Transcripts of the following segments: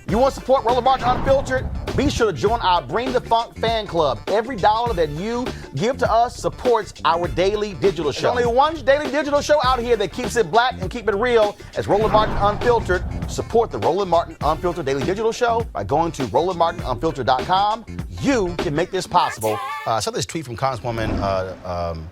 You want to support Roland Martin Unfiltered? Be sure to join our Bring the Funk fan club. Every dollar that you give to us supports our daily digital show. There's only one daily digital show out here that keeps it black and keep it real as Roland Martin Unfiltered. Support the Roland Martin Unfiltered daily digital show by going to RolandMartinUnfiltered.com. You can make this possible. I saw this tweet from Congresswoman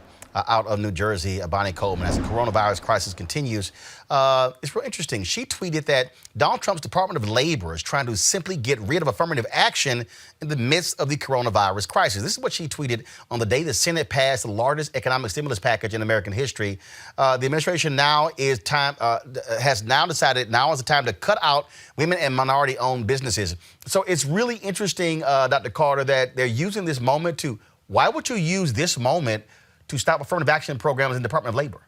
out of New Jersey, Bonnie Coleman, as the coronavirus crisis continues. It's real interesting. She tweeted that Donald Trump's Department of Labor is trying to simply get rid of affirmative action in the midst of the coronavirus crisis. This is what she tweeted on the day the Senate passed the largest economic stimulus package in American history. The administration now has now decided now is the time to cut out women and minority-owned businesses. So it's really interesting, Dr. Carter, that they're using this moment to, why would you use this moment to stop affirmative action programs in the Department of Labor?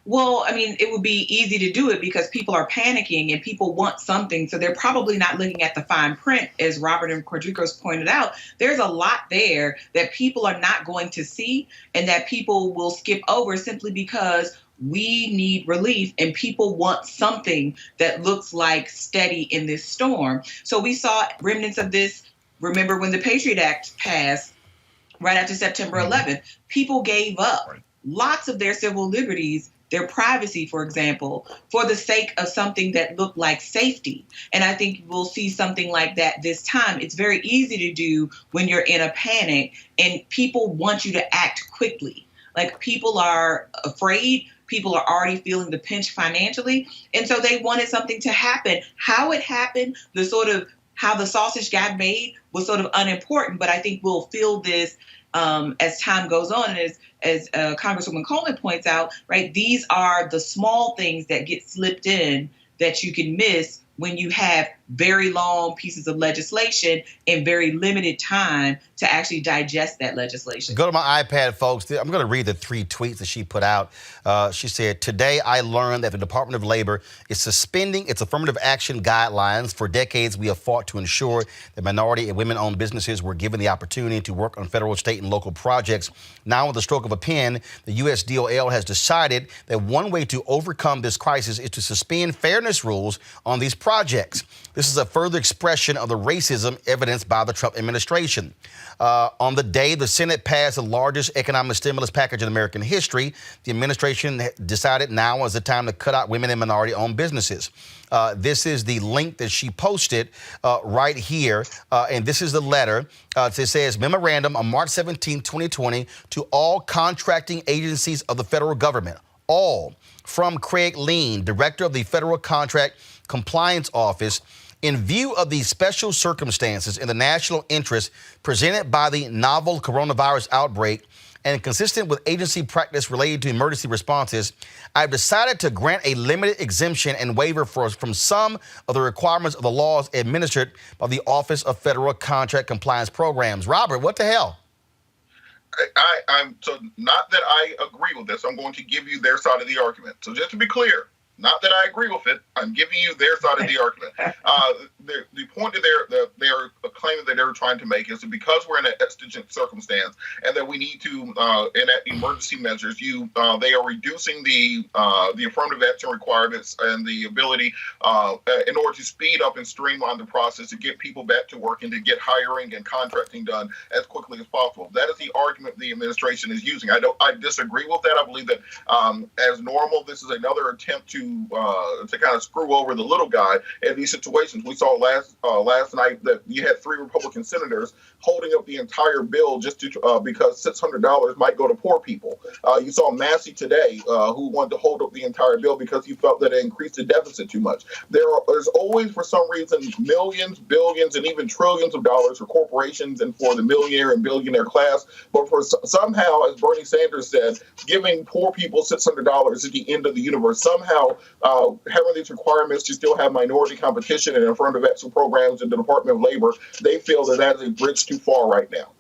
Well, I mean, it would be easy to do it because people are panicking and people want something. So they're probably not looking at the fine print, as Robert and Quadricos pointed out. There's a lot there that people are not going to see and that people will skip over simply because we need relief and people want something that looks like steady in this storm. So we saw remnants of this. Remember when the Patriot Act passed right after September 11th, people gave up lots of their civil liberties, their privacy, for example, for the sake of something that looked like safety. And I think we'll see something like that this time. It's very easy to do when you're in a panic and people want you to act quickly. Like, people are afraid. People are already feeling the pinch financially. And so they wanted something to happen. How it happened, how the sausage got made was sort of unimportant, but I think we'll feel this as time goes on. And as Congresswoman Coleman points out, right, these are the small things that get slipped in that you can miss when you have very long pieces of legislation and very limited time to actually digest that legislation. Go to my iPad, folks. I'm going to read the 3 tweets that she put out. She said, "Today I learned that the Department of Labor is suspending its affirmative action guidelines. For decades, we have fought to ensure that minority and women-owned businesses were given the opportunity to work on federal, state, and local projects. Now, with the stroke of a pen, the U.S. DOL has decided that one way to overcome this crisis is to suspend fairness rules on these projects. This is a further expression of the racism evidenced by the Trump administration." On the day the Senate passed the largest economic stimulus package in American history, the administration decided now is the time to cut out women and minority-owned businesses. This is the link that she posted right here, and this is the letter. It says, "Memorandum on March 17, 2020, to all contracting agencies of the federal government, all, from Craig Lean, Director of the Federal Contract Compliance Office, in view of the special circumstances in the national interest presented by the novel coronavirus outbreak and consistent with agency practice related to emergency responses, I've decided to grant a limited exemption and waiver from some of the requirements of the laws administered by the Office of Federal Contract Compliance Programs." Robert, what the hell? I'm so not that I agree with this. I'm going to give you their side of the argument. So just to be clear, not that I agree with it. I'm giving you their side of the argument. The point that they're claiming that they're trying to make is that because we're in an exigent circumstance and that we need to enact emergency measures, they are reducing the affirmative action requirements and the ability in order to speed up and streamline the process to get people back to work and to get hiring and contracting done as quickly as possible. That is the argument the administration is using. I disagree with that. I believe that as normal, this is another attempt to kind of screw over the little guy in these situations. We saw last night that you had 3 Republican senators holding up the entire bill just to because $600 might go to poor people. You saw Massey today who wanted to hold up the entire bill because he felt that it increased the deficit too much. There's always, for some reason, millions, billions, and even trillions of dollars for corporations and for the millionaire and billionaire class. But for somehow, as Bernie Sanders said, giving poor people $600 is the end of the universe. Somehow, having these requirements to still have minority competition and affirmative action programs in the Department of Labor, they feel that that is a bridge too far right now.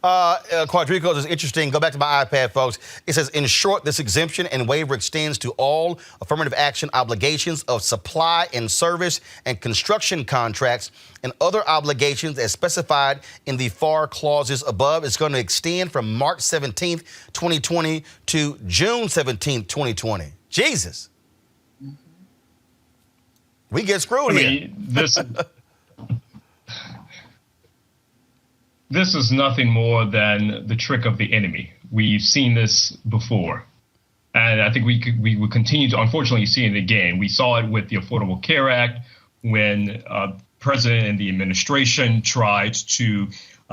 Quadricos is interesting. Go back to my iPad, folks. It says, in short, this exemption and waiver extends to all affirmative action obligations of supply and service and construction contracts and other obligations as specified in the FAR clauses above. It's going to extend from March 17th, 2020 to June 17th, 2020. Jesus. We get screwed here. This is nothing more than the trick of the enemy. We've seen this before. And I think we will continue to, unfortunately, see it again. We saw it with the Affordable Care Act when President and the administration tried to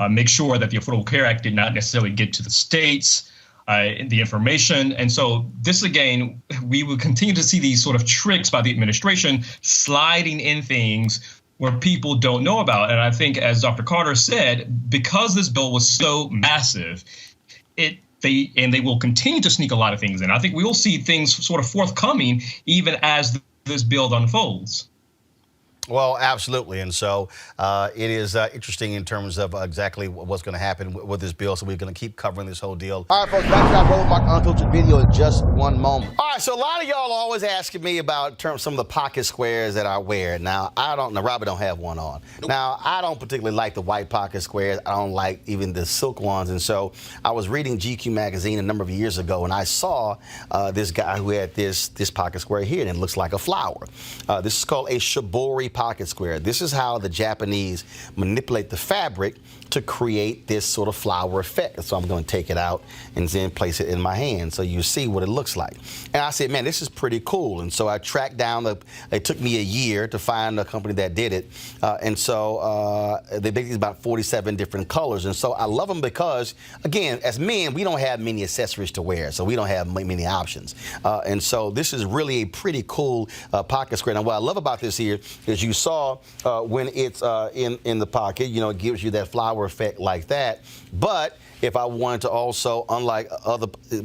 make sure that the Affordable Care Act did not necessarily get to the states, the information. And so this, again, we will continue to see these sort of tricks by the administration sliding in things where people don't know about. And I think, as Dr. Carter said, because this bill was so massive, they will continue to sneak a lot of things in. I think we will see things sort of forthcoming even as this bill unfolds. Well, absolutely. And so it is interesting in terms of exactly what's going to happen with this bill. So we're going to keep covering this whole deal. All right, folks, back to our Roland Martin Unfiltered video in just one moment. All right, so a lot of y'all always asking me about some of the pocket squares that I wear. Now, Robert don't have one on. Nope. Now, I don't particularly like the white pocket squares. I don't like even the silk ones. And so I was reading GQ magazine a number of years ago, and I saw this guy who had this pocket square here, and it looks like a flower. This is called a shibori pocket square. This is how the Japanese manipulate the fabric to create this sort of flower effect. So I'm going to take it out and then place it in my hand so you see what it looks like. And I said, man, this is pretty cool. And so I tracked down, it took me a year to find a company that did it. And so they basically about 47 different colors. And so I love them because, again, as men, we don't have many accessories to wear. So we don't have many options. And so this is really a pretty cool pocket square. Now, what I love about this here is you saw when it's in the pocket, it gives you that flower effect like that. But if I wanted to also, unlike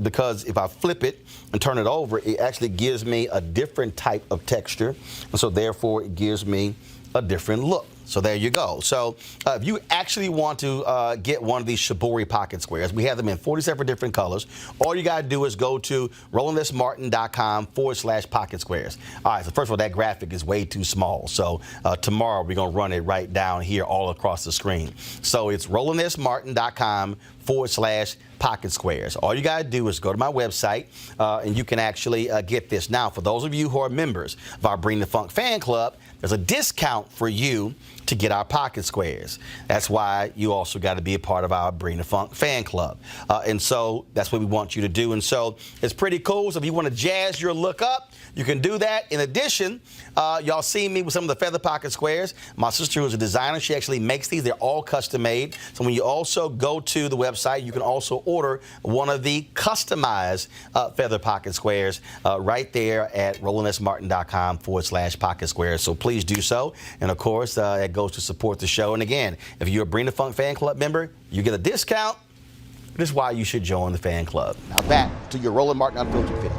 because if I flip it and turn it over, it actually gives me a different type of texture. And so therefore it gives me a different look. So there you go. So if you actually want to get one of these shibori pocket squares, we have them in 47 different colors. All you got to do is go to RolandSMartin.com/pocket squares. All right, so first of all, that graphic is way too small. So tomorrow we're going to run it right down here all across the screen. So it's RolandSMartin.com/pocket squares. All you got to do is go to my website and you can actually get this. Now, for those of you who are members of our Bring the Funk fan club, there's a discount for you to get our pocket squares. That's why you also got to be a part of our Bring the Funk fan club. And so that's what we want you to do. And so it's pretty cool. So if you want to jazz your look up, you can do that. In addition, y'all see me with some of the feather pocket squares. My sister, who's a designer, she actually makes these. They're all custom made. So when you also go to the website, you can also order one of the customized feather pocket squares right there at RolandSMartin.com/pocket squares. So please do so. And of course, it goes to support the show. And again, if you're a Bring the Funk fan club member, you get a discount. This is why you should join the fan club. Now back to your Roland Martin Unfiltered video.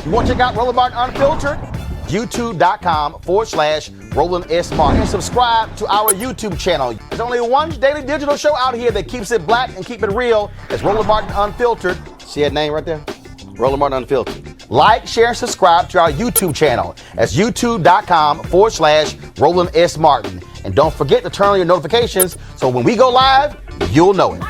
You want to check out Roland Martin Unfiltered? YouTube.com/Roland S. Martin. And subscribe to our YouTube channel. There's only one daily digital show out here that keeps it black and keep it real. It's Roland Martin Unfiltered. See that name right there? Roland Martin Unfiltered. Like, share, and subscribe to our YouTube channel. That's YouTube.com/Roland S. Martin. And don't forget to turn on your notifications so when we go live, you'll know it.